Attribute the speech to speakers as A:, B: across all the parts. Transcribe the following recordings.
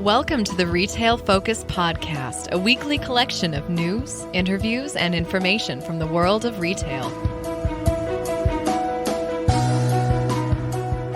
A: Welcome to the Retail Focus Podcast, a weekly collection of news, interviews, and information from the world of retail.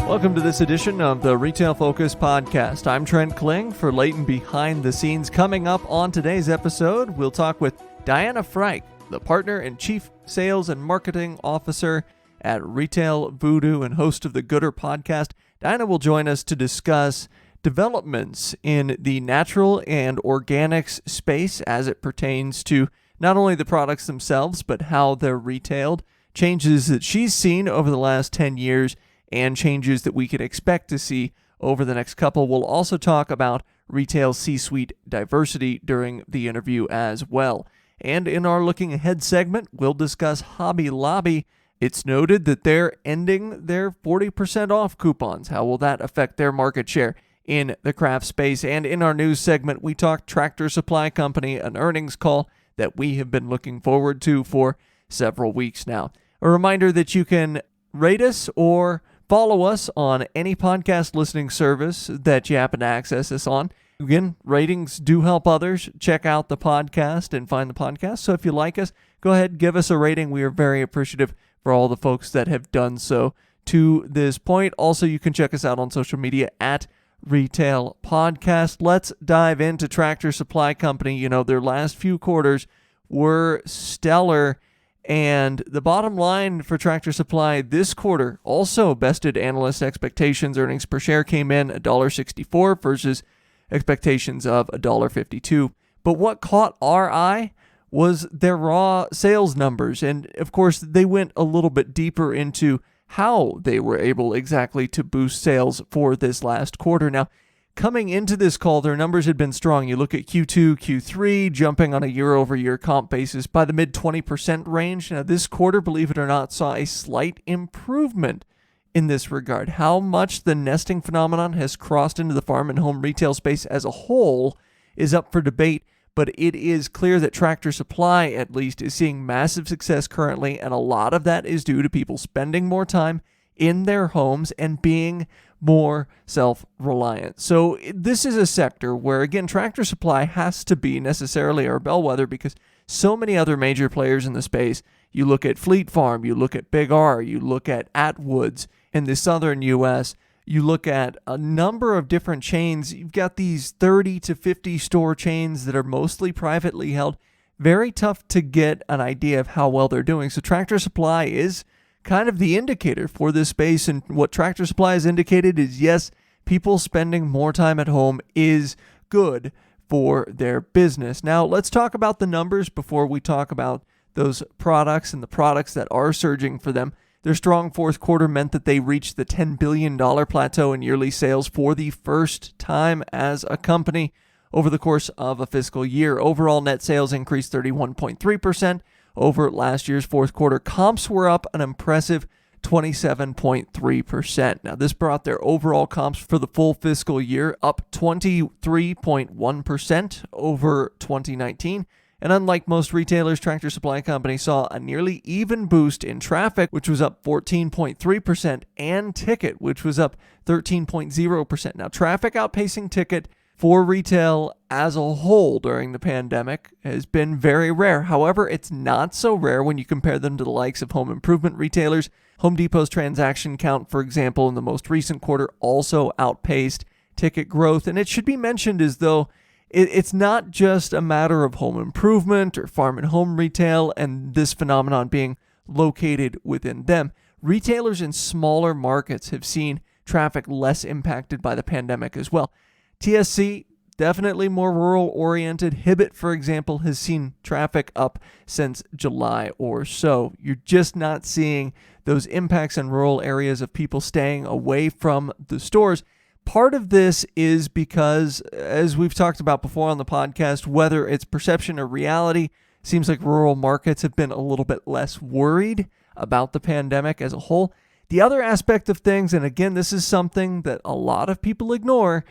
B: Welcome to this edition of the Retail Focus Podcast. I'm Trent Kling for Leighton Behind the Scenes. Coming up on today's episode, we'll talk with Diana Frike, the partner and chief sales and marketing officer at Retail Voodoo and host of the Gooder podcast. Diana will join us to discuss developments in the natural and organics space as it pertains to not only the products themselves, but how they're retailed, changes that she's seen over the last 10 years, and changes that we could expect to see over the next couple. We'll also talk about retail C-suite diversity during the interview as well. And in our Looking Ahead segment, we'll discuss Hobby Lobby. It's noted that they're ending their 40% off coupons. How will that affect their market share in the craft space? And in our news segment, we talk Tractor Supply Company, an earnings call that we have been looking forward to for several weeks now. A reminder that you can rate us or follow us on any podcast listening service that you happen to access us on. Again, ratings do help others check out the podcast and find the podcast. So if you like us, go ahead and give us a rating. We are very appreciative for all the folks that have done so to this point. Also, you can check us out on social media at Retail Podcast. Let's dive into Tractor Supply Company. You know, their last few quarters were stellar, and the bottom line for Tractor Supply this quarter also bested analyst expectations. Earnings per share came in $1.64 versus expectations of $1.52. But what caught our eye was their raw sales numbers, and of course they went a little bit deeper into how they were able exactly to boost sales for this last quarter. Now, coming into this call, their numbers had been strong. You look at Q2, Q3, jumping on a year-over-year comp basis by the mid-20% range. Now, this quarter, believe it or not, saw a slight improvement in this regard. How much the nesting phenomenon has crossed into the farm and home retail space as a whole is up for debate, but it is clear that Tractor Supply, at least, is seeing massive success currently, and a lot of that is due to people spending more time in their homes and being more self-reliant. So this is a sector where, again, Tractor Supply has to be necessarily our bellwether because so many other major players in the space, you look at Fleet Farm, you look at Big R, you look at Atwoods in the southern U.S., you look at a number of different chains. You've got these 30 to 50 store chains that are mostly privately held. Very tough to get an idea of how well they're doing. So Tractor Supply is kind of the indicator for this space. And what Tractor Supply has indicated is, yes, people spending more time at home is good for their business. Now, let's talk about the numbers before we talk about those products and the products that are surging for them. Their strong fourth quarter meant that they reached the $10 billion plateau in yearly sales for the first time as a company over the course of a fiscal year. Overall net sales increased 31.3% over last year's fourth quarter. Comps were up an impressive 27.3%. Now, this brought their overall comps for the full fiscal year up 23.1% over 2019. And unlike most retailers, Tractor Supply Company saw a nearly even boost in traffic, which was up 14.3%, and ticket, which was up 13.0%. Now, traffic outpacing ticket for retail as a whole during the pandemic has been very rare. However, it's not so rare when you compare them to the likes of home improvement retailers. Home Depot's transaction count, for example, in the most recent quarter also outpaced ticket growth. And it should be mentioned as though it's not just a matter of home improvement or farm and home retail and this phenomenon being located within them. Retailers in smaller markets have seen traffic less impacted by the pandemic as well. TSC, definitely more rural oriented. Hibbett, for example, has seen traffic up since July or so. You're just not seeing those impacts in rural areas of people staying away from the stores. Part of this is because, as we've talked about before on the podcast, whether it's perception or reality, seems like rural markets have been a little bit less worried about the pandemic as a whole. The other aspect of things, and again, this is something that a lot of people ignore,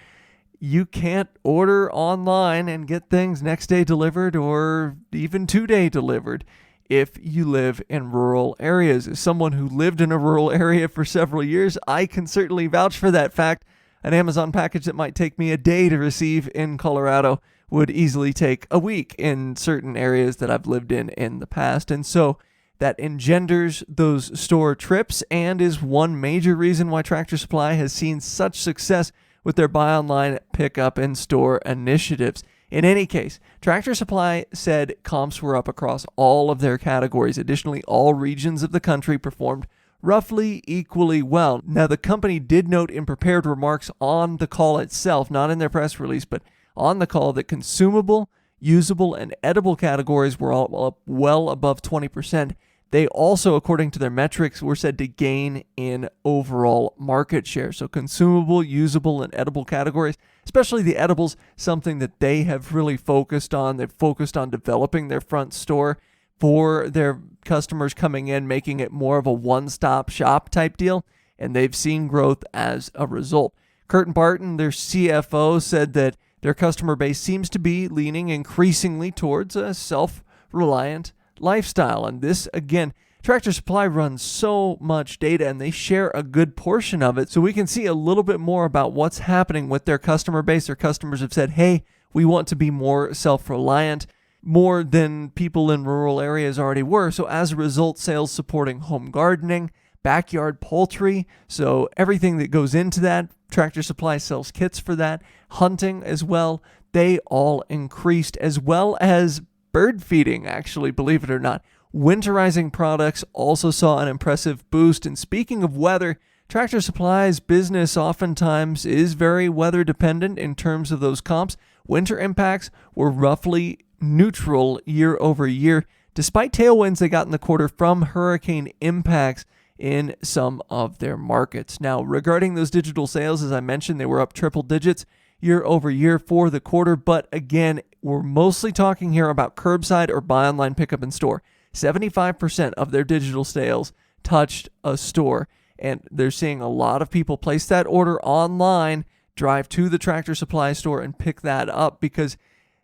B: you can't order online and get things next day delivered or even 2-day delivered if you live in rural areas. As someone who lived in a rural area for several years, I can certainly vouch for that fact. an Amazon package that might take me a day to receive in Colorado would easily take a week in certain areas that I've lived in the past. And so that engenders those store trips and is one major reason why Tractor Supply has seen such success with their buy online, pick up in store initiatives. In any case, Tractor Supply said comps were up across all of their categories. Additionally, all regions of the country performed roughly equally well. Now, the company did note in prepared remarks on the call itself, not in their press release, but on the call, that consumable, usable, and edible categories were all up well above 20%. They also, according to their metrics, were said to gain in overall market share. So consumable, usable, and edible categories, especially the edibles, something that they have really focused on. They've focused on developing their front store for their customers coming in, making it more of a one-stop shop type deal, and they've seen growth as a result. Curtin Barton, their CFO, said that their customer base seems to be leaning increasingly towards a self-reliant lifestyle. And this, again, Tractor Supply runs so much data and they share a good portion of it. So we can see a little bit more about what's happening with their customer base. Their customers have said, hey, we want to be more self-reliant, more than people in rural areas already were. So as a result, sales supporting home gardening, backyard poultry, so everything that goes into that, Tractor Supply sells kits for that, hunting as well, they all increased, as well as bird feeding, actually, believe it or not. Winterizing products also saw an impressive boost. And speaking of weather, Tractor Supply's business oftentimes is very weather dependent in terms of those comps. Winter impacts were roughly neutral year over year, despite tailwinds they got in the quarter from hurricane impacts in some of their markets. Now, regarding those digital sales, as I mentioned, they were up triple digits year over year for the quarter. But again, we're mostly talking here about curbside or buy online, pick up in store. 75% of their digital sales touched a store. And they're seeing a lot of people place that order online, drive to the Tractor Supply store and pick that up because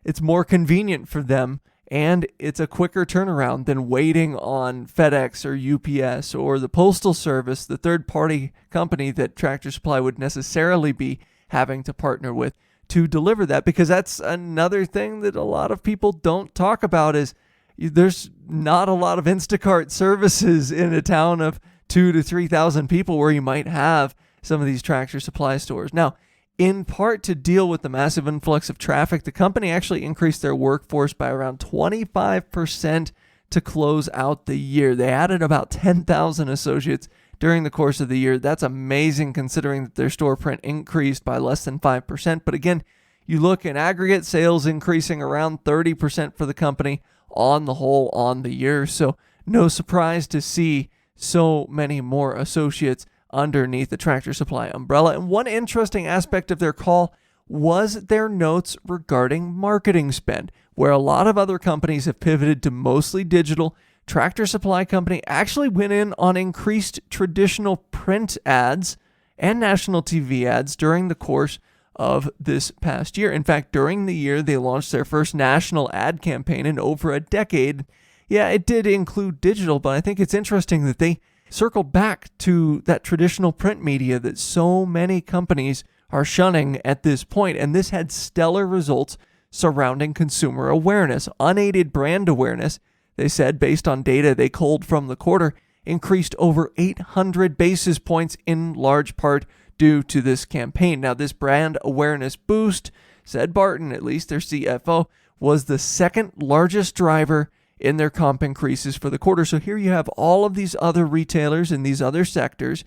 B: it's more convenient for them and it's a quicker turnaround than waiting on FedEx or UPS or the Postal Service, the third-party company that Tractor Supply would necessarily be having to partner with to deliver that. Because that's another thing that a lot of people don't talk about is there's not a lot of Instacart services in a town of 2,000 to 3,000 people where you might have some of these Tractor Supply stores. Now, in part to deal with the massive influx of traffic, the company actually increased their workforce by around 25% to close out the year. They added about 10,000 associates during the course of the year. That's amazing considering that their store print increased by less than 5%. But again, you look in aggregate, sales increasing around 30% for the company on the whole on the year. So no surprise to see so many more associates underneath the Tractor Supply umbrella. And one interesting aspect of their call was their notes regarding marketing spend. Where a lot of other companies have pivoted to mostly digital, Tractor Supply Company actually went in on increased traditional print ads and national TV ads during the course of this past year. In fact, during the year, they launched their first national ad campaign in over a decade. Yeah, it did include digital, but I think it's interesting that they circled back to that traditional print media that so many companies are shunning at this point. And this had stellar results surrounding consumer awareness. Unaided brand awareness, they said, based on data they culled from the quarter, increased over 800 basis points in large part due to this campaign. Now, this brand awareness boost, said Barton, at least their CFO, was the second largest driver in their comp increases for the quarter. So here you have all of these other retailers in these other sectors,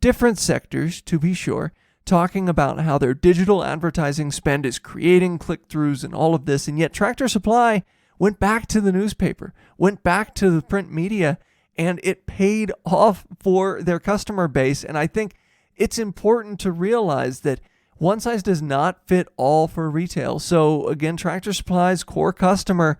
B: different sectors to be sure, talking about how their digital advertising spend is creating click-throughs and all of this. And yet Tractor Supply went back to the newspaper, went back to the print media, and it paid off for their customer base. And I think it's important to realize that one size does not fit all for retail. So again, Tractor Supply's core customer,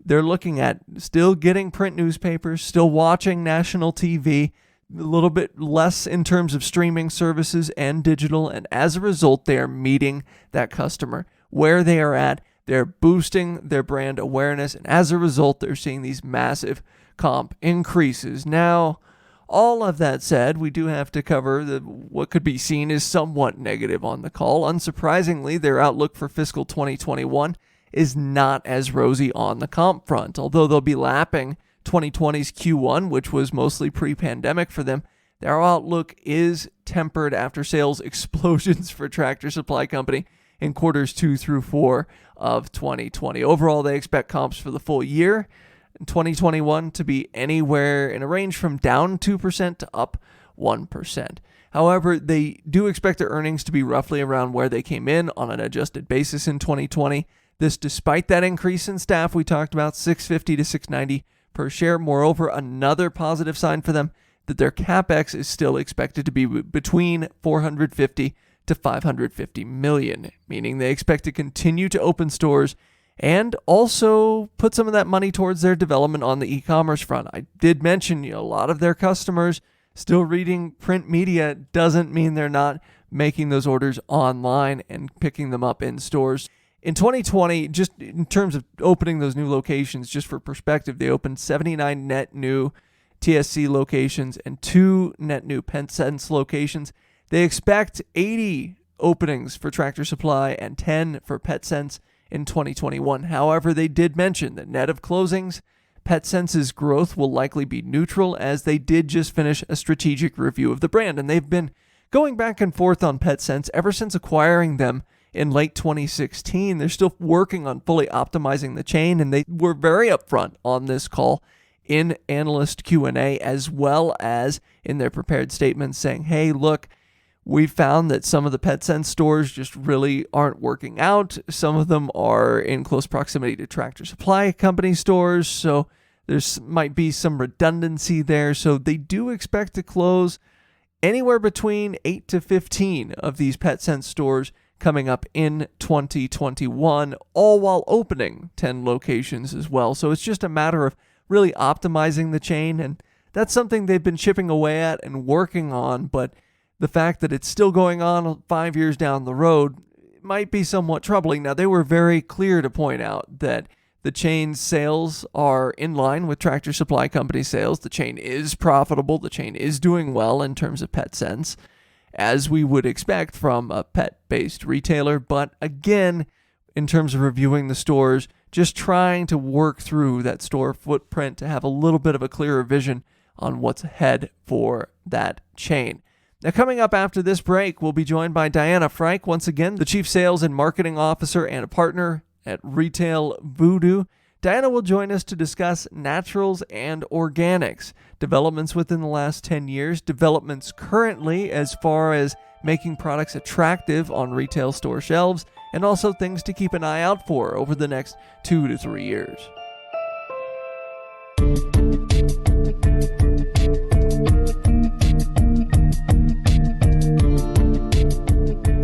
B: they're looking at still getting print newspapers, still watching national TV, a little bit less in terms of streaming services and digital. And as a result, they are meeting that customer where they are at. They're boosting their brand awareness. And as a result, they're seeing these massive comp increases. Now, All of that said, we do have to cover what could be seen as somewhat negative on the call. Unsurprisingly, their outlook for fiscal 2021 is not as rosy on the comp front. Although they'll be lapping 2020's Q1, which was mostly pre-pandemic for them, their outlook is tempered after sales explosions for Tractor Supply Company in quarters 2 through 4 of 2020. Overall, they expect comps for the full year in 2021 to be anywhere in a range from down 2% to up 1%. However, they do expect their earnings to be roughly around where they came in on an adjusted basis in 2020. This despite that increase in staff we talked about, $6.50 to $6.90 per share. Moreover, another positive sign for them that their CapEx is still expected to be between $450 to $550 million, meaning they expect to continue to open stores and also put some of that money towards their development on the e-commerce front. I did mention a lot of their customers still reading print media doesn't mean they're not making those orders online and picking them up in stores. In 2020, just in terms of opening those new locations, just for perspective, they opened 79 net new TSC locations and 2 net new Petsense locations. They expect 80 openings for Tractor Supply and 10 for Petsense in 2021. However, they did mention that net of closings, Petsense's growth will likely be neutral, as they did just finish a strategic review of the brand, and they've been going back and forth on Petsense ever since acquiring them in late 2016. They're still working on fully optimizing the chain, and they were very upfront on this call in analyst Q&A, as well as in their prepared statements saying, hey, look, we found that some of the Petsense stores just really aren't working out. Some of them are in close proximity to Tractor Supply Company stores, so there's might be some redundancy there. So they do expect to close anywhere between 8 to 15 of these Petsense stores coming up in 2021, all while opening 10 locations as well. So it's just a matter of really optimizing the chain, and that's something they've been chipping away at and working on, but the fact that it's still going on 5 years down the road might be somewhat troubling. Now, they were very clear to point out that the chain's sales are in line with Tractor Supply Company sales. The chain is profitable. The chain is doing well in terms of Petsense, as we would expect from a pet-based retailer. But again, in terms of reviewing the stores, just trying to work through that store footprint to have a little bit of a clearer vision on what's ahead for that chain. Now, coming up after this break, we'll be joined by Diana Frank, once again, the Chief Sales and Marketing Officer and a partner at Retail Voodoo. Diana will join us to discuss naturals and organics, developments within the last 10 years, developments currently as far as making products attractive on retail store shelves, and also things to keep an eye out for over the next 2 to 3 years.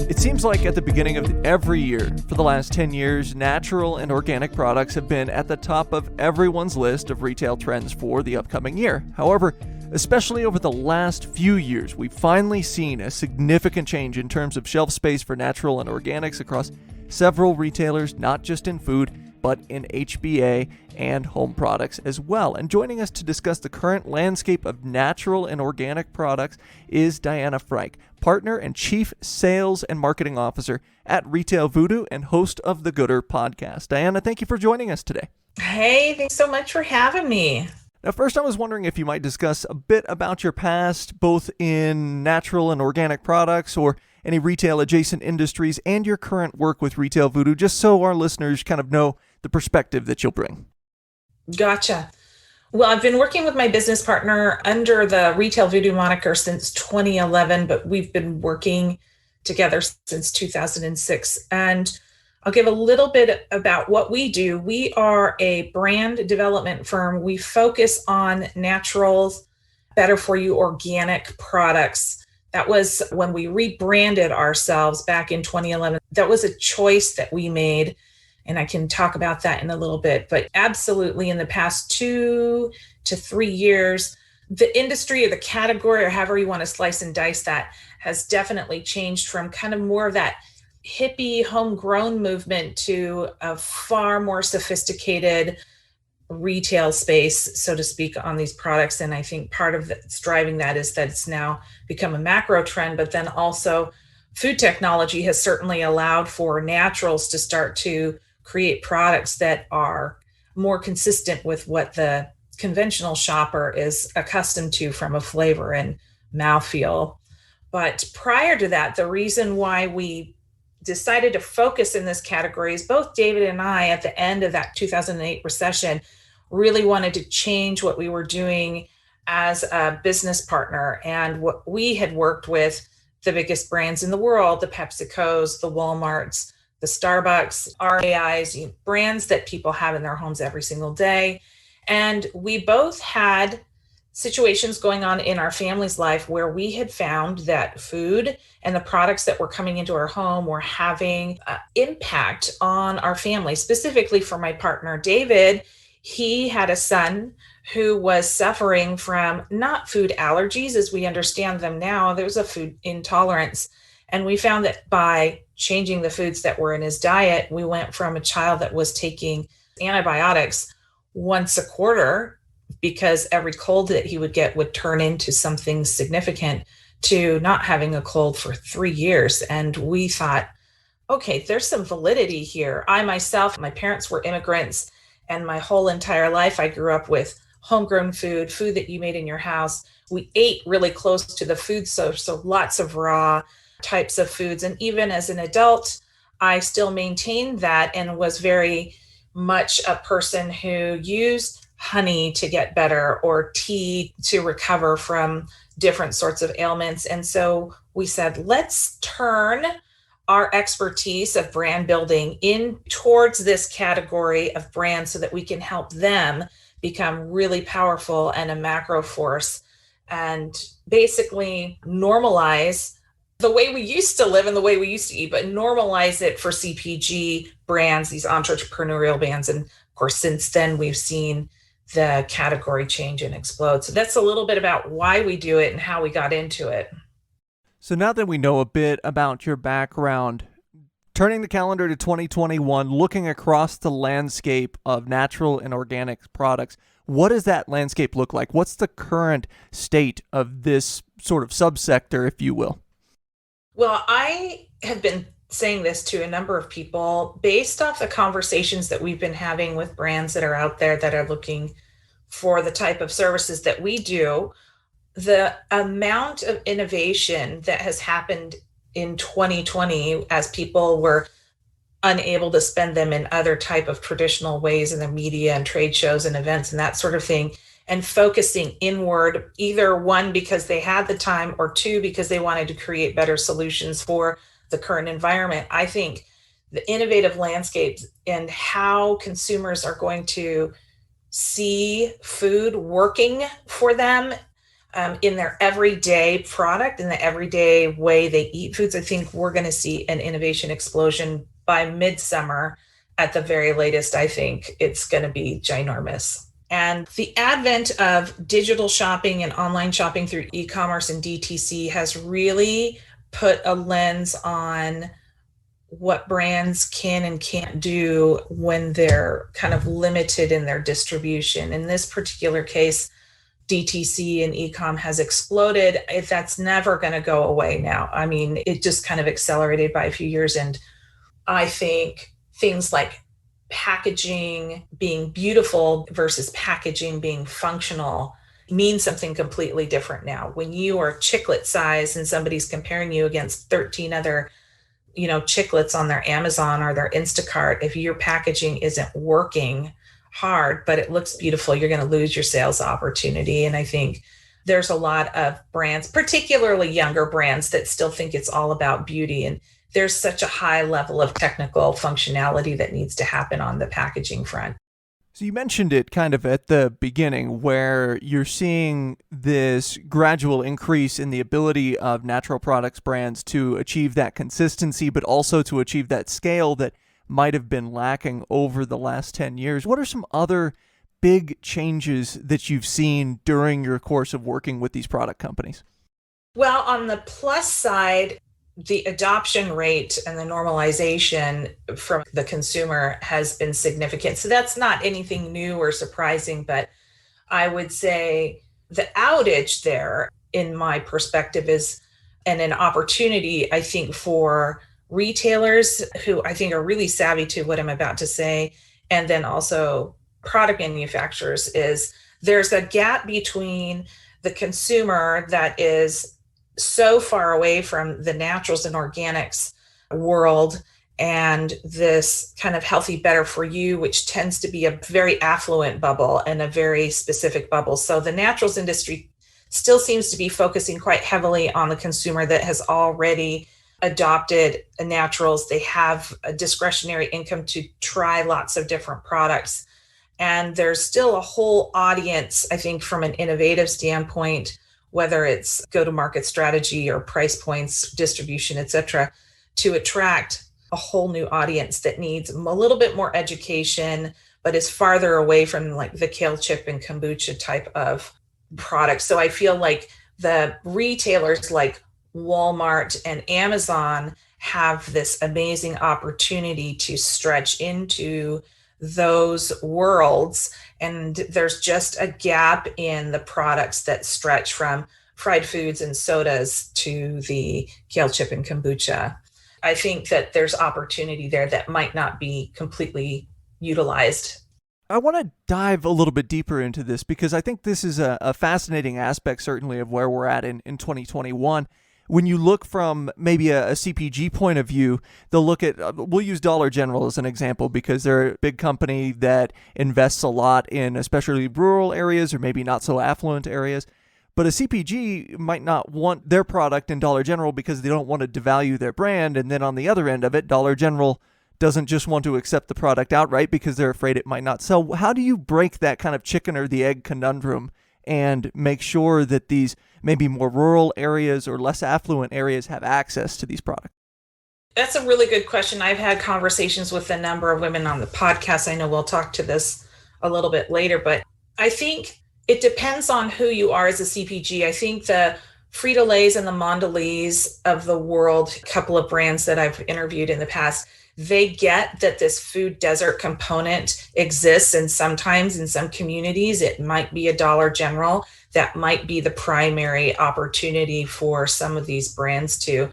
B: It seems like at the beginning of every year for the last 10 years, natural and organic products have been at the top of everyone's list of retail trends for the upcoming year. However, especially over the last few years, we've finally seen a significant change in terms of shelf space for natural and organics across several retailers, not just in food, but in HBA and home products as well. And joining us to discuss the current landscape of natural and organic products is Diana Frank, partner and chief sales and marketing officer at Retail Voodoo and host of the Gooder podcast. Diana, thank you for joining us today.
C: Hey, thanks so much for having me.
B: Now, first, I was wondering if you might discuss a bit about your past, both in natural and organic products or any retail adjacent industries, and your current work with Retail Voodoo, just so our listeners kind of know the perspective that you'll bring.
C: Gotcha. Well, I've been working with my business partner under the Retail Voodoo moniker since 2011, but we've been working together since 2006. And I'll give a little bit about what we do. We are a brand development firm. We focus on naturals, better for you organic products. That was when we rebranded ourselves back in 2011. That was a choice that we made, and I can talk about that in a little bit. But absolutely, in the past 2 to 3 years, the industry or the category, or however you want to slice and dice that, has definitely changed from kind of more of that hippie homegrown movement to a far more sophisticated retail space, so to speak, on these products. And I think part of that's driving that is that it's now become a macro trend, but then also food technology has certainly allowed for naturals to start to create products that are more consistent with what the conventional shopper is accustomed to from a flavor and mouthfeel. But prior to that, the reason why we decided to focus in this category is both David and I, at the end of that 2008 recession, really wanted to change what we were doing as a business partner. And what we had worked with the biggest brands in the world, the PepsiCos, the Walmarts, the Starbucks, RAIs, brands that people have in their homes every single day. And we both had situations going on in our family's life where we had found that food and the products that were coming into our home were having impact on our family. Specifically for my partner, David, he had a son who was suffering from not food allergies as we understand them now. There was a food intolerance. And we found that by changing the foods that were in his diet, we went from a child that was taking antibiotics once a quarter because every cold that he would get would turn into something significant to not having a cold for 3 years. And we thought, okay, there's some validity here. I myself, my parents were immigrants, and my whole entire life I grew up with homegrown food that you made in your house. We ate really close to the food source, so lots of raw types of foods. And even as an adult, I still maintained that and was very much a person who used honey to get better or tea to recover from different sorts of ailments. And so we said, let's turn our expertise of brand building in towards this category of brands so that we can help them become really powerful and a macro force and basically normalize the way we used to live and the way we used to eat, but normalize it for CPG brands, these entrepreneurial brands. And of course, since then, we've seen the category change and explode. So that's a little bit about why we do it and how we got into it.
B: So now that we know a bit about your background, turning the calendar to 2021, looking across the landscape of natural and organic products, what does that landscape look like? What's the current state of this sort of subsector, if you will?
C: Well, I have been saying this to a number of people based off the conversations that we've been having with brands that are out there that are looking for the type of services that we do. The amount of innovation that has happened in 2020 as people were unable to spend them in other type of traditional ways in the media and trade shows and events and that sort of thing, and focusing inward, either one, because they had the time, or two, because they wanted to create better solutions for the current environment. I think the innovative landscapes and how consumers are going to see food working for them in their everyday product, in the everyday way they eat foods, I think we're going to see an innovation explosion by midsummer at the very latest. I think it's going to be ginormous. And the advent of digital shopping and online shopping through e-commerce and DTC has really put a lens on what brands can and can't do when they're kind of limited in their distribution. In this particular case, DTC and e-com has exploded. That's never going to go away now. I mean, it just kind of accelerated by a few years. And I think things like packaging being beautiful versus packaging being functional means something completely different now. When you are chiclet size and somebody's comparing you against 13 other, chiclets on their Amazon or their Instacart, if your packaging isn't working hard, but it looks beautiful, you're going to lose your sales opportunity. And I think there's a lot of brands, particularly younger brands, that still think it's all about beauty. And there's such a high level of technical functionality that needs to happen on the packaging front.
B: So you mentioned it kind of at the beginning, where you're seeing this gradual increase in the ability of natural products brands to achieve that consistency, but also to achieve that scale that might have been lacking over the last 10 years. What are some other big changes that you've seen during your course of working with these product companies?
C: Well, on the plus side, the adoption rate and the normalization from the consumer has been significant. So that's not anything new or surprising, but I would say the outage there, in my perspective, is an opportunity, I think, for retailers who I think are really savvy to what I'm about to say, and then also product manufacturers, is there's a gap between the consumer that is so far away from the naturals and organics world and this kind of healthy, better for you, which tends to be a very affluent bubble and a very specific bubble. So the naturals industry still seems to be focusing quite heavily on the consumer that has already adopted naturals. They have a discretionary income to try lots of different products. And there's still a whole audience, I think, from an innovative standpoint, whether it's go-to-market strategy or price points, distribution, et cetera, to attract a whole new audience that needs a little bit more education, but is farther away from like the kale chip and kombucha type of products. So I feel like the retailers like Walmart and Amazon have this amazing opportunity to stretch into those worlds. And there's just a gap in the products that stretch from fried foods and sodas to the kale chip and kombucha. I think that there's opportunity there that might not be completely utilized.
B: I want to dive a little bit deeper into this because I think this is a fascinating aspect, certainly, of where we're at in 2021. When you look from maybe a CPG point of view, they'll look at, we'll use Dollar General as an example because they're a big company that invests a lot in especially rural areas or maybe not so affluent areas. But a CPG might not want their product in Dollar General because they don't want to devalue their brand. And then on the other end of it, Dollar General doesn't just want to accept the product outright because they're afraid it might not sell. How do you break that kind of chicken or the egg conundrum and make sure that these maybe more rural areas or less affluent areas have access to these products?
C: That's a really good question. I've had conversations with a number of women on the podcast. I know we'll talk to this a little bit later, but I think it depends on who you are as a CPG. I think the Frito-Lays and the Mondelez of the world, a couple of brands that I've interviewed in the past, they get that this food desert component exists. And sometimes in some communities, it might be a Dollar General. That might be the primary opportunity for some of these brands to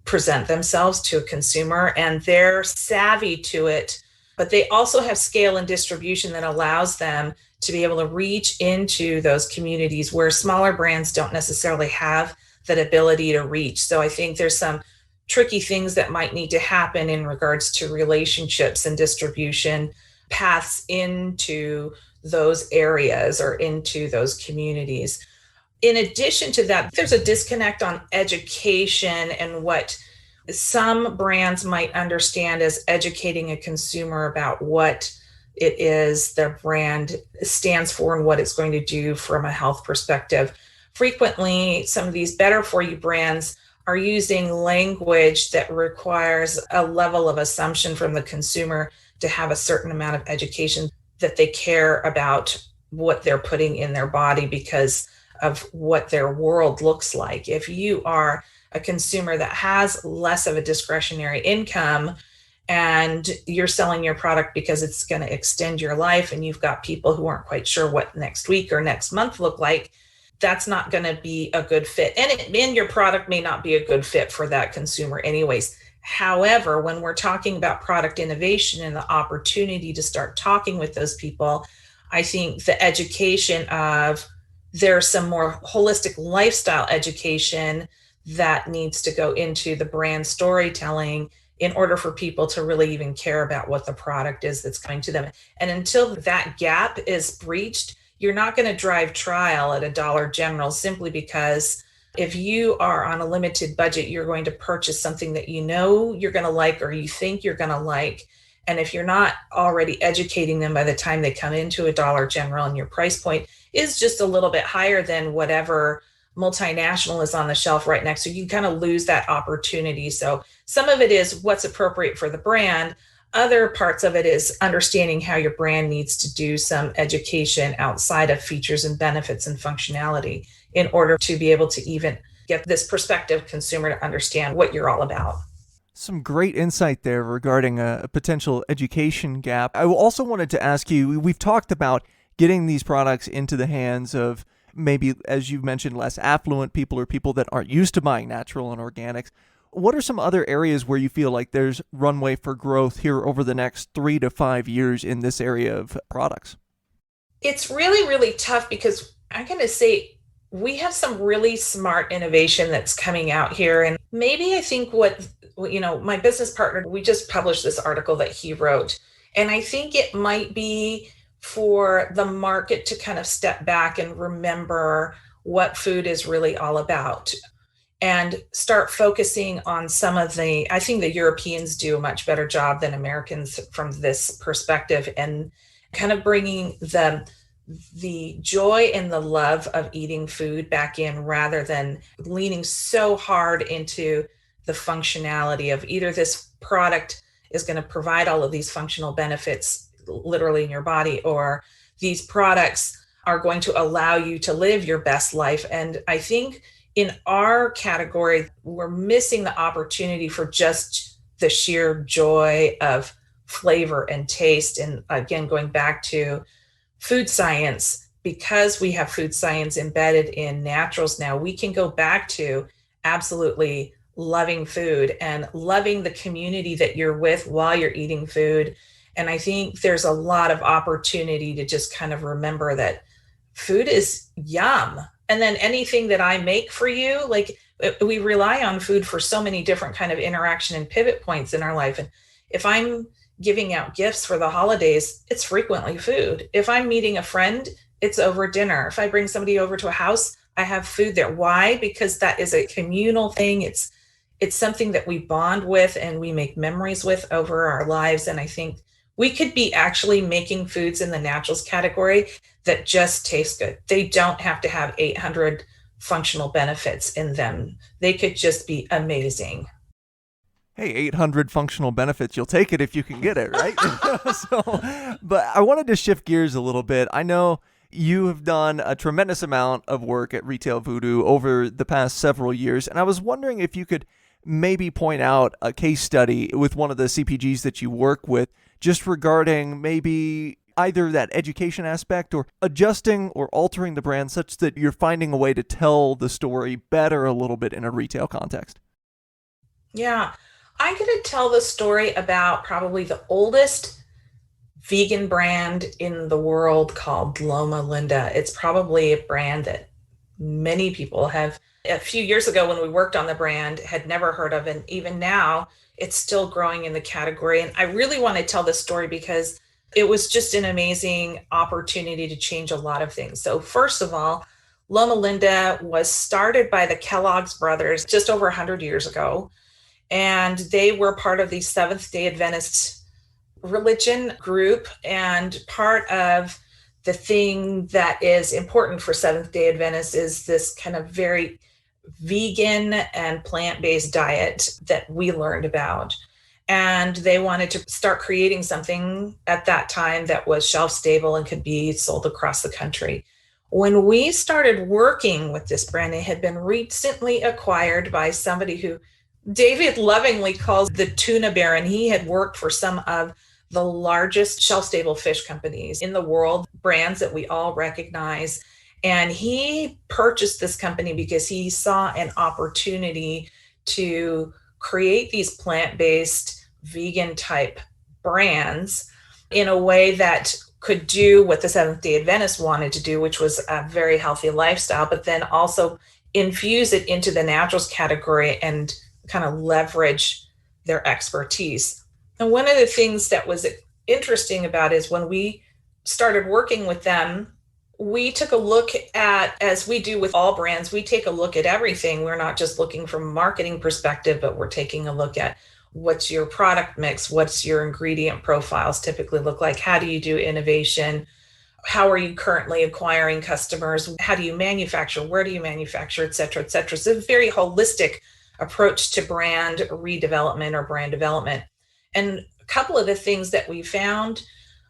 C: present themselves to a consumer. And they're savvy to it, but they also have scale and distribution that allows them to be able to reach into those communities where smaller brands don't necessarily have that ability to reach. So I think there's some tricky things that might need to happen in regards to relationships and distribution paths into those areas or into those communities. In addition to that, there's a disconnect on education and what some brands might understand as educating a consumer about what it is their brand stands for and what it's going to do from a health perspective. Frequently, some of these better for you brands are using language that requires a level of assumption from the consumer to have a certain amount of education that they care about what they're putting in their body because of what their world looks like. If you are a consumer that has less of a discretionary income and you're selling your product because it's going to extend your life and you've got people who aren't quite sure what next week or next month look like, that's not going to be a good fit. And your product may not be a good fit for that consumer anyways. However, when we're talking about product innovation and the opportunity to start talking with those people, I think the education of there's some more holistic lifestyle education that needs to go into the brand storytelling in order for people to really even care about what the product is that's coming to them. And until that gap is breached, you're not going to drive trial at a Dollar General simply because if you are on a limited budget, you're going to purchase something that you know you're going to like or you think you're going to like. And if you're not already educating them by the time they come into a Dollar General and your price point is just a little bit higher than whatever multinational is on the shelf right next to you, you kind of lose that opportunity. So some of it is what's appropriate for the brand. Other parts of it is understanding how your brand needs to do some education outside of features and benefits and functionality in order to be able to even get this prospective consumer to understand what you're all about.
B: Some great insight there regarding a potential education gap. I also wanted to ask you, we've talked about getting these products into the hands of maybe, as you mentioned, less affluent people or people that aren't used to buying natural and organics. What are some other areas where you feel like there's runway for growth here over the next 3 to 5 years in this area of products?
C: It's really, really tough because I'm going to say we have some really smart innovation that's coming out here. And maybe I think my business partner, we just published this article that he wrote. And I think it might be for the market to kind of step back and remember what food is really all about and start focusing on I think the Europeans do a much better job than Americans from this perspective, and kind of bringing the joy and the love of eating food back in, rather than leaning so hard into the functionality of either this product is going to provide all of these functional benefits literally in your body, or these products are going to allow you to live your best life. And I think in our category, we're missing the opportunity for just the sheer joy of flavor and taste. And again, going back to food science, because we have food science embedded in naturals now, we can go back to absolutely loving food and loving the community that you're with while you're eating food. And I think there's a lot of opportunity to just kind of remember that food is yum. And then anything that I make for you, like we rely on food for so many different kind of interaction and pivot points in our life. And if I'm giving out gifts for the holidays, it's frequently food. If I'm meeting a friend, it's over dinner. If I bring somebody over to a house, I have food there. Why? Because that is a communal thing. It's something that we bond with and we make memories with over our lives. And I think we could be actually making foods in the naturals category that just taste good. They don't have to have 800 functional benefits in them. They could just be amazing.
B: Hey, 800 functional benefits, you'll take it if you can get it, right? But I wanted to shift gears a little bit. I know you have done a tremendous amount of work at Retail Voodoo over the past several years, and I was wondering if you could maybe point out a case study with one of the CPGs that you work with, just regarding maybe either that education aspect or adjusting or altering the brand such that you're finding a way to tell the story better a little bit in a retail context.
C: Yeah, I'm going to tell the story about probably the oldest vegan brand in the world called Loma Linda. It's probably a brand that many people have, a few years ago when we worked on the brand, had never heard of. And even now, it's still growing in the category. And I really want to tell this story because it was just an amazing opportunity to change a lot of things. So first of all, Loma Linda was started by the Kellogg's brothers just over 100 years ago. And they were part of the Seventh-day Adventist religion group. And part of the thing that is important for Seventh-day Adventists is this kind of very vegan and plant-based diet that we learned about. And they wanted to start creating something at that time that was shelf stable and could be sold across the country. When we started working with this brand, it had been recently acquired by somebody who David lovingly calls the tuna baron. He had worked for some of the largest shelf-stable fish companies in the world, brands that we all recognize. And he purchased this company because he saw an opportunity to create these plant-based vegan type brands in a way that could do what the Seventh-day Adventists wanted to do, which was a very healthy lifestyle, but then also infuse it into the naturals category and kind of leverage their expertise. And one of the things that was interesting about is when we started working with them, we took a look at, as we do with all brands, we take a look at everything. We're not just looking from a marketing perspective, but we're taking a look at what's your product mix, what's your ingredient profiles typically look like, how do you do innovation, how are you currently acquiring customers, how do you manufacture, where do you manufacture, et cetera, et cetera. So it's a very holistic approach to brand redevelopment or brand development. And a couple of the things that we found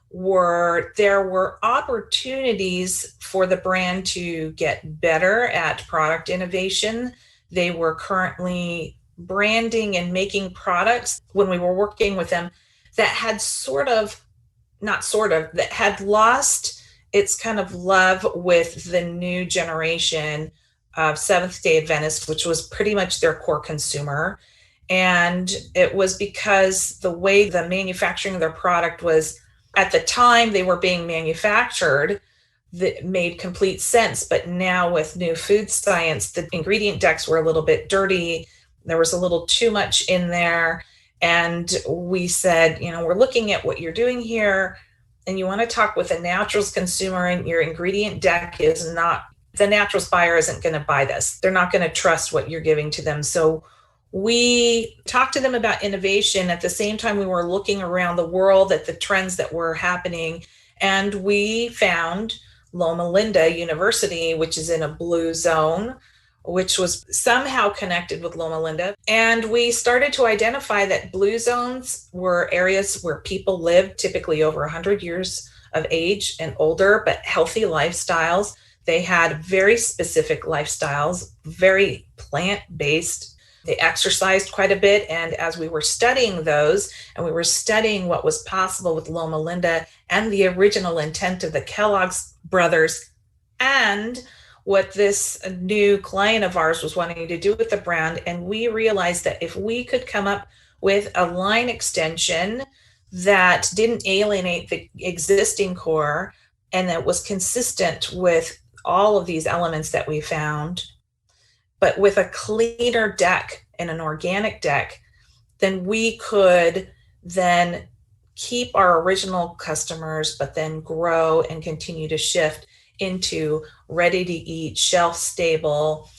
C: were there were opportunities for the brand to get better at product innovation, They were currently branding and making products when we were working with them that had that had lost its kind of love with the new generation of Seventh-day Adventists, which was pretty much their core consumer. And it was because the way the manufacturing of their product was at the time they were being manufactured, that made complete sense. But now with new food science, the ingredient decks were a little bit dirty. There was a little too much in there. And we said, we're looking at what you're doing here, and you want to talk with a naturals consumer, and your ingredient deck is not, the naturals buyer isn't going to buy this. They're not going to trust what you're giving to them. So we talked to them about innovation. At the same time, we were looking around the world at the trends that were happening. And we found Loma Linda University, which is in a blue zone, which was somehow connected with Loma Linda. And we started to identify that blue zones were areas where people lived, typically over 100 years of age and older, but healthy lifestyles. They had very specific lifestyles, very plant-based. They exercised quite a bit. And as we were studying those, and we were studying what was possible with Loma Linda and the original intent of the Kellogg's brothers, and what this new client of ours was wanting to do with the brand. And we realized that if we could come up with a line extension that didn't alienate the existing core and that was consistent with all of these elements that we found, but with a cleaner deck and an organic deck, then we could then keep our original customers, but then grow and continue to shift into ready to eat, shelf stable,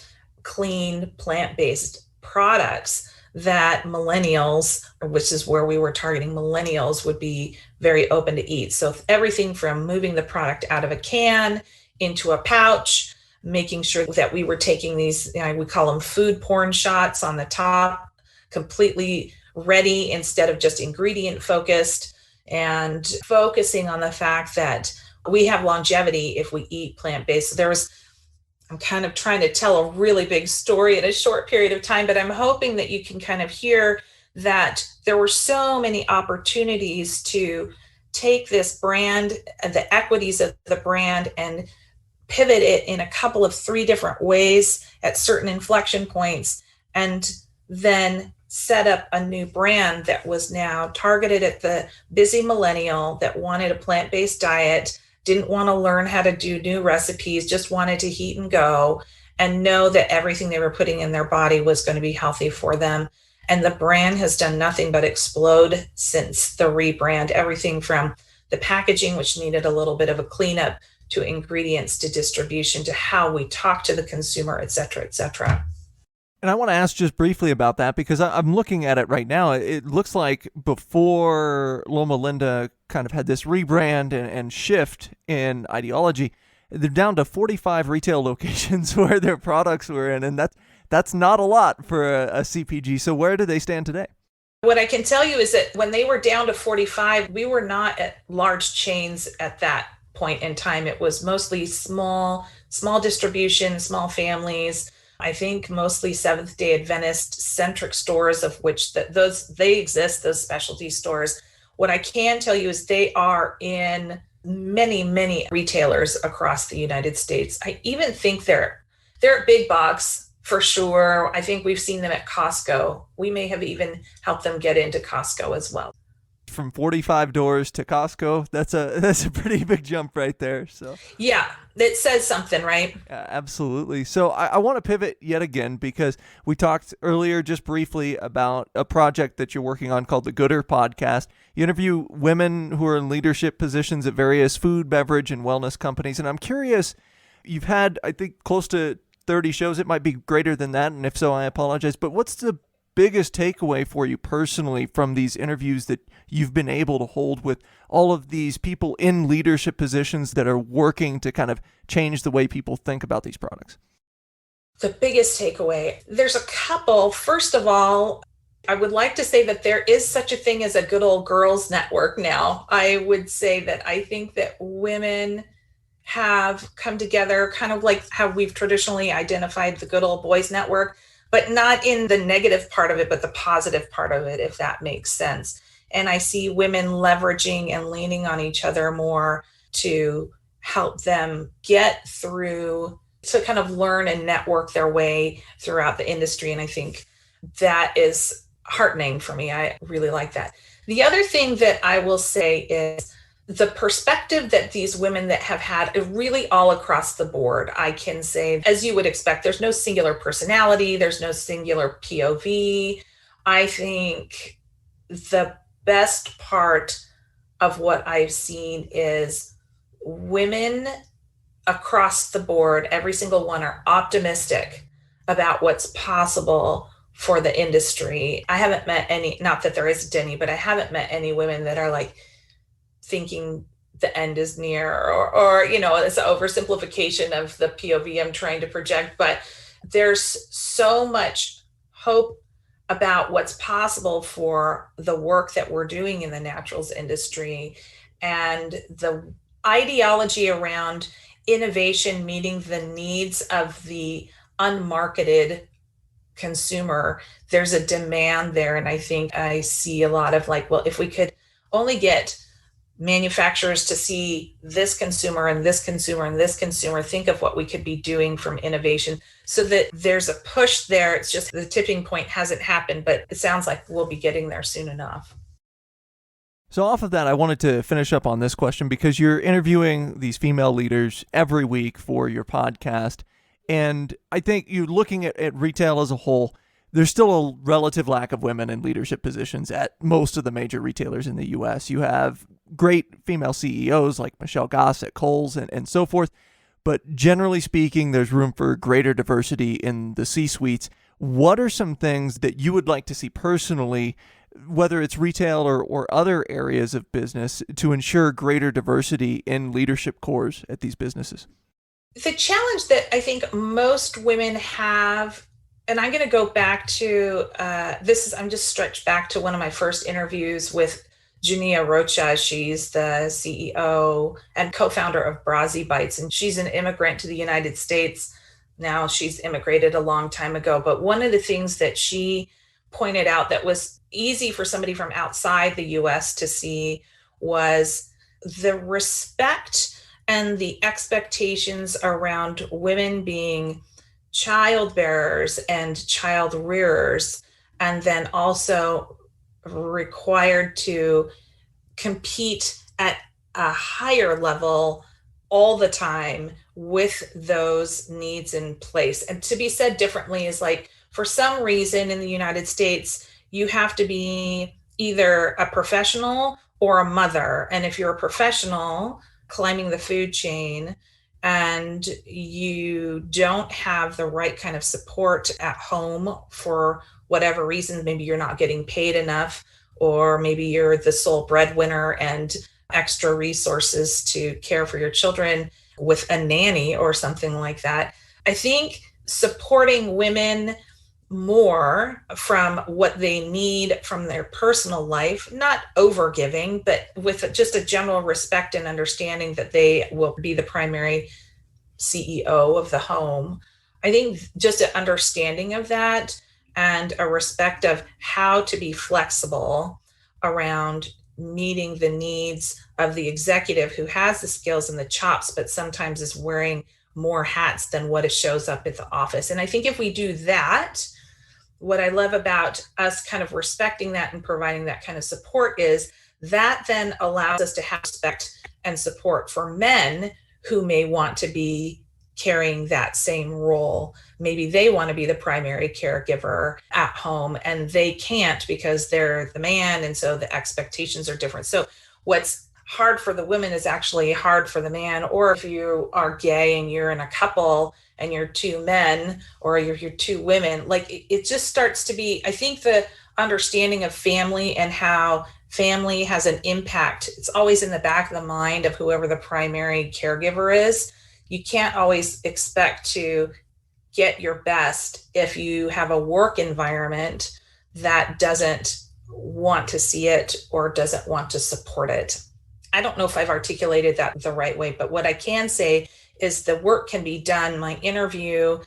C: clean, plant-based products that millennials, which is where we were targeting millennials, would be very open to eat. So everything from moving the product out of a can into a pouch, making sure that we were taking these, we call them food porn shots on the top, completely ready instead of just ingredient focused, and focusing on the fact that we have longevity if we eat plant-based. So I'm kind of trying to tell a really big story in a short period of time, but I'm hoping that you can kind of hear that there were so many opportunities to take this brand, the equities of the brand, and pivot it in a couple of 3 different ways at certain inflection points, and then set up a new brand that was now targeted at the busy millennial that wanted a plant-based diet, didn't want to learn how to do new recipes, just wanted to heat and go, and know that everything they were putting in their body was going to be healthy for them. And the brand has done nothing but explode since the rebrand, everything from the packaging, which needed a little bit of a cleanup, to ingredients, to distribution, to how we talk to the consumer, et cetera, et cetera.
B: And I want to ask just briefly about that, because I'm looking at it right now. It looks like before Loma Linda kind of had this rebrand and shift in ideology, they're down to 45 retail locations where their products were in, and that's not a lot for a CPG. So where do they stand today?
C: What I can tell you is that when they were down to 45, we were not at large chains at that point in time. It was mostly small distribution, small families. I think mostly Seventh-day Adventist centric stores, of which they exist, those specialty stores. What I can tell you is they are in many, many retailers across the United States. I even think they're at big box for sure. I think we've seen them at Costco. We may have even helped them get into Costco as well.
B: From 45 doors to Costco, that's a pretty big jump right there. So
C: yeah, it says something, right?
B: Absolutely. So I want to pivot yet again, because we talked earlier just briefly about a project that you're working on called the Gooder Podcast. You interview women who are in leadership positions at various food, beverage, and wellness companies. And I'm curious, you've had, I think, close to 30 shows. It might be greater than that, and if so, I apologize. But what's the biggest takeaway for you personally from these interviews that you've been able to hold with all of these people in leadership positions that are working to kind of change the way people think about these products?
C: The biggest takeaway, there's a couple. First of all, I would like to say that there is such a thing as a good old girls network now. I would say that I think that women have come together kind of like how we've traditionally identified the good old boys network. but not in the negative part of it, but the positive part of it, if that makes sense. And I see women leveraging and leaning on each other more to help them get through, to kind of learn and network their way throughout the industry. And I think that is heartening for me. I really like that. The other thing that I will say is the perspective that these women that have had really all across the board, I can say, as you would expect, there's no singular personality, there's no singular POV. I think the best part of what I've seen is women across the board, every single one, are optimistic about what's possible for the industry. I haven't met any, not that there isn't any, but I haven't met any women that are like thinking the end is near, or it's an oversimplification of the POV I'm trying to project. But there's so much hope about what's possible for the work that we're doing in the naturals industry, and the ideology around innovation meeting the needs of the unmarketed consumer. There's a demand there. And I think I see a lot of like, well, if we could only get manufacturers to see this consumer and this consumer and this consumer, think of what we could be doing from innovation, so that there's a push there. It's just the tipping point hasn't happened, but it sounds like we'll be getting there soon enough.
B: So off of that, I wanted to finish up on this question, because you're interviewing these female leaders every week for your podcast. And I think you're looking at retail as a whole, there's still a relative lack of women in leadership positions at most of the major retailers in the U.S. You have great female CEOs like Michelle Goss at Kohl's and so forth. But generally speaking, there's room for greater diversity in the C-suites. What are some things that you would like to see personally, whether it's retail or other areas of business, to ensure greater diversity in leadership cores at these businesses?
C: The challenge that I think most women have, and I'm going to go back to I'm just stretched back to one of my first interviews with Junia Rocha. She's the CEO and co-founder of Brazi Bites, and she's an immigrant to the United States. Now she's immigrated a long time ago, but one of the things that she pointed out that was easy for somebody from outside the US to see was the respect and the expectations around women being child bearers and child rearers, and then also required to compete at a higher level all the time with those needs in place. And to be said differently is like, for some reason in the United States, you have to be either a professional or a mother. And if you're a professional climbing the food chain and you don't have the right kind of support at home for whatever reason, maybe you're not getting paid enough, or maybe you're the sole breadwinner and extra resources to care for your children with a nanny or something like that. I think supporting women more from what they need from their personal life, not over giving, but with just a general respect and understanding that they will be the primary CEO of the home. I think just an understanding of that and a respect of how to be flexible around meeting the needs of the executive who has the skills and the chops, but sometimes is wearing more hats than what it shows up at the office. And I think if we do that, what I love about us kind of respecting that and providing that kind of support is that then allows us to have respect and support for men who may want to be carrying that same role. Maybe they want to be the primary caregiver at home and they can't because they're the man. And so the expectations are different. So what's hard for the women is actually hard for the man. Or if you are gay and you're in a couple and you're two men or you're two women, like it just starts to be, I think the understanding of family and how family has an impact, it's always in the back of the mind of whoever the primary caregiver is. You can't always expect to get your best if you have a work environment that doesn't want to see it or doesn't want to support it. I don't know if I've articulated that the right way, but what I can say is the work can be done. My interview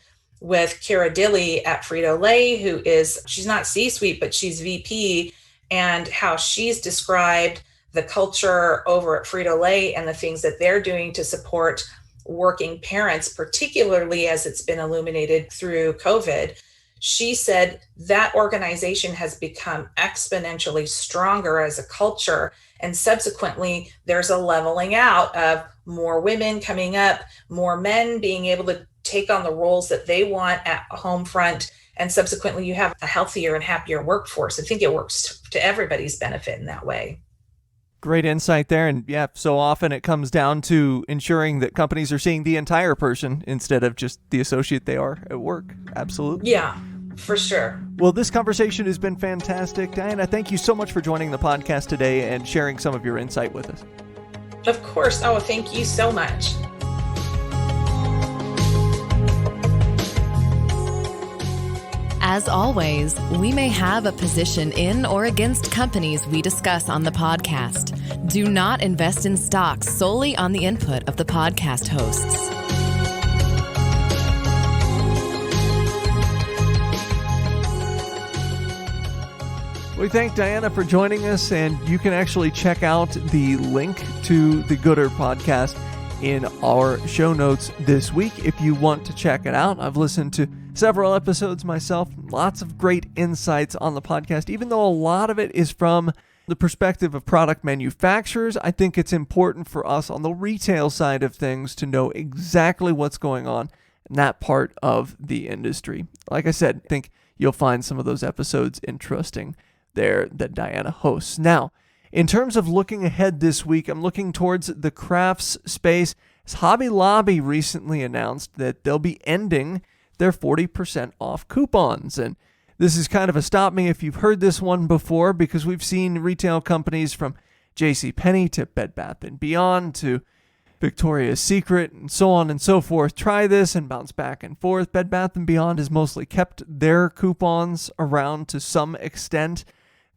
C: with Kara Dilly at Frito-Lay, she's not C-suite, but she's VP, and how she's described the culture over at Frito-Lay and the things that they're doing to support working parents, particularly as it's been illuminated through COVID. She said that organization has become exponentially stronger as a culture. And subsequently, there's a leveling out of more women coming up, more men being able to take on the roles that they want at home front. And subsequently, you have a healthier and happier workforce. I think it works to everybody's benefit in that way.
B: Great insight there. And yeah, so often it comes down to ensuring that companies are seeing the entire person instead of just the associate they are at work. Absolutely.
C: Yeah, for sure.
B: Well, this conversation has been fantastic. Diana, thank you so much for joining the podcast today and sharing some of your insight with us.
C: Of course. Oh, thank you so much.
A: As always, we may have a position in or against companies we discuss on the podcast. Do not invest in stocks solely on the input of the podcast hosts.
B: We thank Diana for joining us, and you can actually check out the link to the Gooder podcast in our show notes this week if you want to check it out. I've listened to several episodes myself, lots of great insights on the podcast. Even though a lot of it is from the perspective of product manufacturers, I think it's important for us on the retail side of things to know exactly what's going on in that part of the industry. Like I said, I think you'll find some of those episodes interesting there that Diana hosts. Now, in terms of looking ahead this week, I'm looking towards the crafts space. Hobby Lobby recently announced that they'll be ending their 40% off coupons. And this is kind of a stop me if you've heard this one before, because we've seen retail companies from JCPenney to Bed Bath & Beyond to Victoria's Secret and so on and so forth try this and bounce back and forth. Bed Bath & Beyond has mostly kept their coupons around to some extent.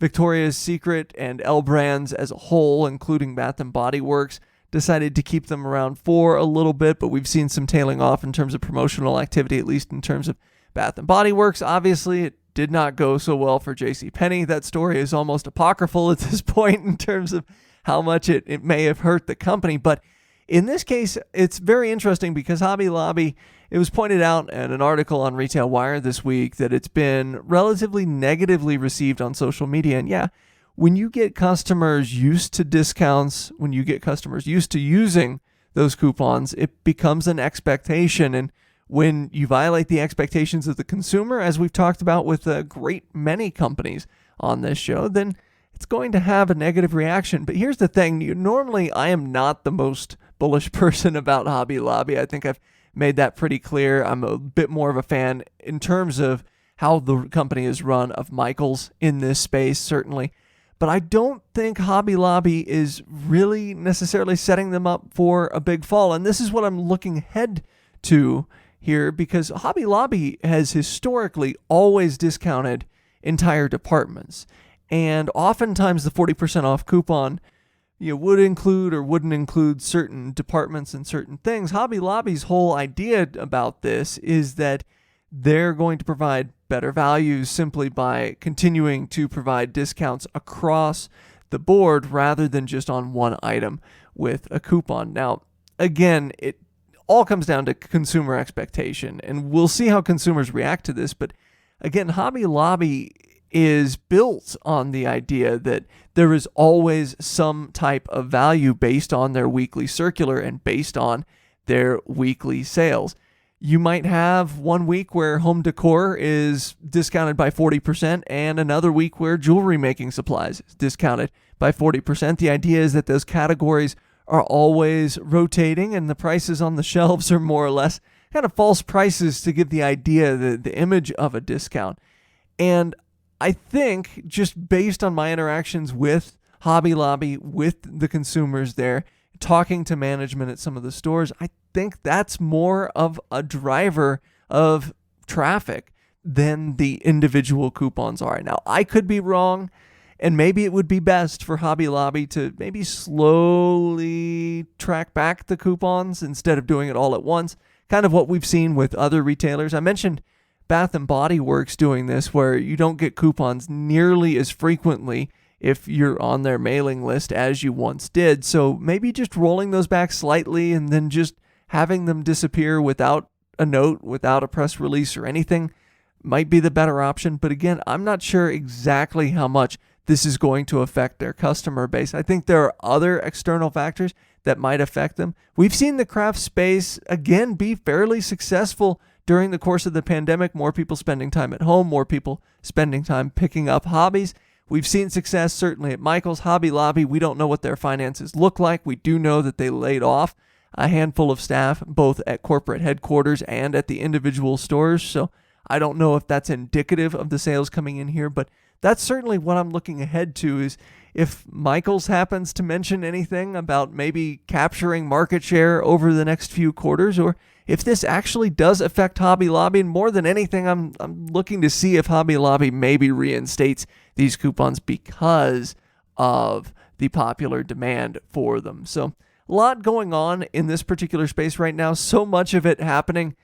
B: Victoria's Secret and L Brands as a whole, including Bath & Body Works, decided to keep them around for a little bit, but we've seen some tailing off in terms of promotional activity, at least in terms of Bath & Body Works. Obviously, it did not go so well for JCPenney. That story is almost apocryphal at this point in terms of how much it may have hurt the company. But in this case, it's very interesting because Hobby Lobby, it was pointed out in an article on Retail Wire this week that it's been relatively negatively received on social media. And yeah, when you get customers used to discounts, when you get customers used to using those coupons, it becomes an expectation. And when you violate the expectations of the consumer, as we've talked about with a great many companies on this show, then it's going to have a negative reaction. But here's the thing. Normally, I am not the most bullish person about Hobby Lobby. I think I've made that pretty clear. I'm a bit more of a fan in terms of how the company is run of Michaels in this space, certainly. But I don't think Hobby Lobby is really necessarily setting them up for a big fall. And this is what I'm looking ahead to here, because Hobby Lobby has historically always discounted entire departments. And oftentimes the 40% off coupon would include or wouldn't include certain departments and certain things. Hobby Lobby's whole idea about this is that they're going to provide better values simply by continuing to provide discounts across the board rather than just on one item with a coupon. Now, again, it all comes down to consumer expectation, and we'll see how consumers react to this. But again, Hobby Lobby is built on the idea that there is always some type of value based on their weekly circular and based on their weekly sales. You might have one week where home decor is discounted by 40% and another week where jewelry making supplies is discounted by 40%. The idea is that those categories are always rotating and the prices on the shelves are more or less kind of false prices to give the idea, the image of a discount. And I think just based on my interactions with Hobby Lobby, with the consumers there, talking to management at some of the stores, I think that's more of a driver of traffic than the individual coupons are. Now, I could be wrong, and maybe it would be best for Hobby Lobby to maybe slowly track back the coupons instead of doing it all at once, kind of what we've seen with other retailers. I mentioned Bath & Body Works doing this, where you don't get coupons nearly as frequently if you're on their mailing list as you once did. So maybe just rolling those back slightly and then just having them disappear without a note, without a press release or anything might be the better option. But again, I'm not sure exactly how much this is going to affect their customer base. I think there are other external factors that might affect them. We've seen the craft space, again, be fairly successful during the course of the pandemic. More people spending time at home, more people spending time picking up hobbies. We've seen success certainly at Michael's, Hobby Lobby. We don't know what their finances look like. We do know that they laid off a handful of staff, both at corporate headquarters and at the individual stores. So I don't know if that's indicative of the sales coming in here, but that's certainly what I'm looking ahead to, is if Michael's happens to mention anything about maybe capturing market share over the next few quarters, or if this actually does affect Hobby Lobby. And more than anything, I'm looking to see if Hobby Lobby maybe reinstates these coupons because of the popular demand for them. So a lot going on in this particular space right now, so much of it happening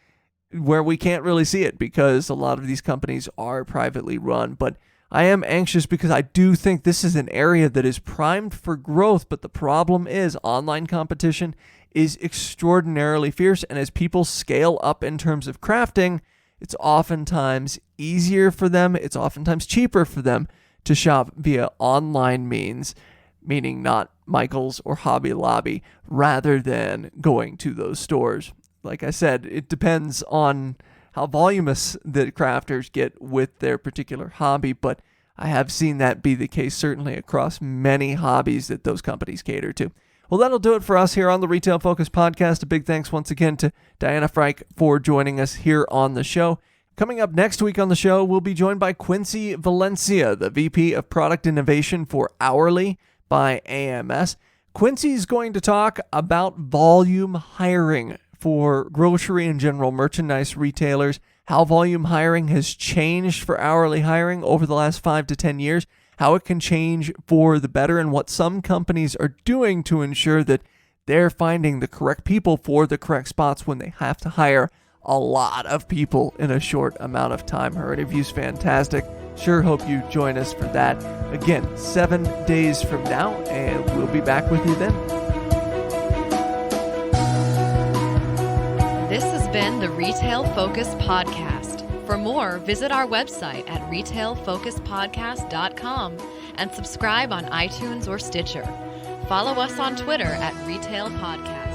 B: where we can't really see it because a lot of these companies are privately run. But I am anxious because I do think this is an area that is primed for growth, but the problem is online competition is extraordinarily fierce, and as people scale up in terms of crafting, it's oftentimes easier for them, it's oftentimes cheaper for them to shop via online means, meaning not Michael's or Hobby Lobby, rather than going to those stores. Like I said, it depends on how voluminous the crafters get with their particular hobby, but I have seen that be the case certainly across many hobbies that those companies cater to. Well, that'll do it for us here on the Retail Focus Podcast. A big thanks once again to Diana Freich for joining us here on the show. Coming up next week on the show, we'll be joined by Quincy Valencia, the VP of Product Innovation for Hourly by AMS. Quincy's going to talk about volume hiring for grocery and general merchandise retailers, how volume hiring has changed for hourly hiring over the last 5 to 10 years, how it can change for the better, and what some companies are doing to ensure that they're finding the correct people for the correct spots when they have to hire a lot of people in a short amount of time. Her interview's fantastic. Sure hope you join us for that. Again, 7 days from now, and we'll be back with you then.
A: This has been the Retail Focus Podcast. For more, visit our website at retailfocuspodcast.com and subscribe on iTunes or Stitcher. Follow us on Twitter at Retail Podcast.